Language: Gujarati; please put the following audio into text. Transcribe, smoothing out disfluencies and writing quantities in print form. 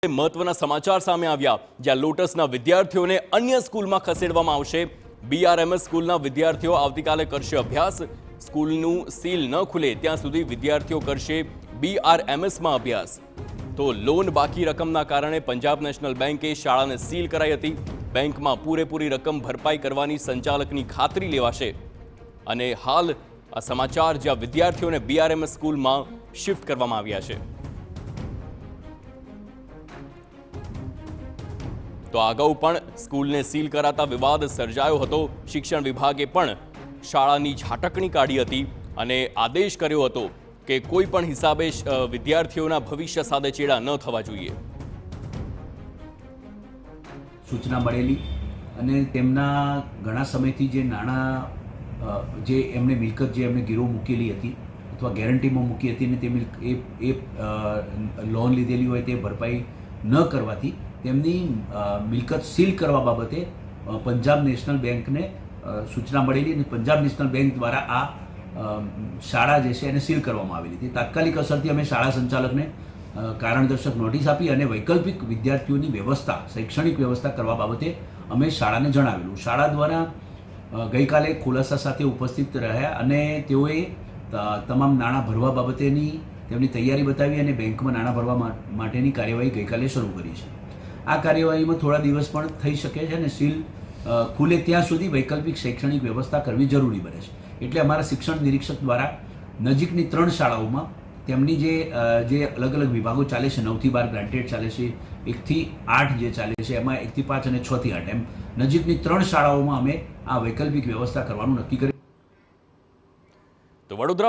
મહત્વના સમાચાર સામે આવ્યા, જ્યાં લોટસના વિદ્યાર્થીઓને અન્ય સ્કૂલમાં ખસેડવામાં આવશે। બીઆરએમએસ સ્કૂલના વિદ્યાર્થીઓ આવતીકાલે કરશે અભ્યાસ। સ્કૂલનું સીલ ન ખુલે ત્યાં સુધી વિદ્યાર્થીઓ કરશે બીઆરએમએસમાં અભ્યાસ। તો લોન બાકી રકમના કારણે પંજાબ નેશનલ બેંકે શાળાને સીલ કરાઈ હતી। બેંકમાં પૂરેપૂરી રકમ ભરપાઈ કરવાની સંચાલકની ખાતરી લેવાશે। અને હાલ આ સમાચાર, જ્યાં વિદ્યાર્થીઓને બીઆરએમએસ સ્કૂલમાં શિફ્ટ કરવામાં આવ્યા છે। તો અગાઉ પણ સ્કૂલને સીલ કરાતા વિવાદ સર્જાયો હતો। શિક્ષણ વિભાગે પણ શાળાની ઝાટકણી કાઢી હતી અને આદેશ કર્યો હતો કે કોઈ પણ હિસાબે વિદ્યાર્થીઓના ભવિષ્ય સાથે ચેડા ન થવા જોઈએ। સૂચના મળેલી અને તેમના ઘણા સમયથી જે નાણાં જે એમને મિલકત જે એમને ગીરો મૂકેલી હતી અથવા ગેરંટીમાં મૂકી હતી અને તે લોન લીધેલી હોય તે ભરપાઈ ન કરવાથી તેમની મિલકત સીલ કરવા બાબતે પંજાબ નેશનલ બેંકને સૂચના મળેલી અને પંજાબ નેશનલ બેંક દ્વારા આ શાળા જે છે એને સીલ કરવામાં આવેલી હતી। તાત્કાલિક અસરથી અમે શાળા સંચાલકને કારણદર્શક નોટિસ આપી અને વૈકલ્પિક વિદ્યાર્થીઓની વ્યવસ્થા, શૈક્ષણિક વ્યવસ્થા કરવા બાબતે અમે શાળાને જણાવેલું। શાળા દ્વારા ગઈકાલે ખુલાસા સાથે ઉપસ્થિત રહ્યા અને તેઓએ તમામ નાણાં ભરવા બાબતેની તેમની તૈયારી બતાવી અને બેંકમાં નાણાં ભરવા માટેની કાર્યવાહી ગઈકાલે શરૂ કરી છે। આ કાર્યવાહીમાં થોડા દિવસ પણ થઈ શકે છે અને સીલ ખુલે ત્યાં સુધી વૈકલ્પિક શૈક્ષણિક વ્યવસ્થા કરવી જરૂરી બને છે। એટલે અમારા શિક્ષણ નિરીક્ષક દ્વારા નજીકની 3 શાળાઓમાં તેમની જે અલગ અલગ વિભાગો ચાલે છે, 9 થી 12 ગ્રાન્ટેડ ચાલે છે, 1 થી 8 જે ચાલે છે, એમાં 1 થી 5 અને 6 થી 8 એમ નજીકની 3 શાળાઓમાં અમે આ વૈકલ્પિક વ્યવસ્થા કરવાનું નક્કી કર્યું। તો વડોદરા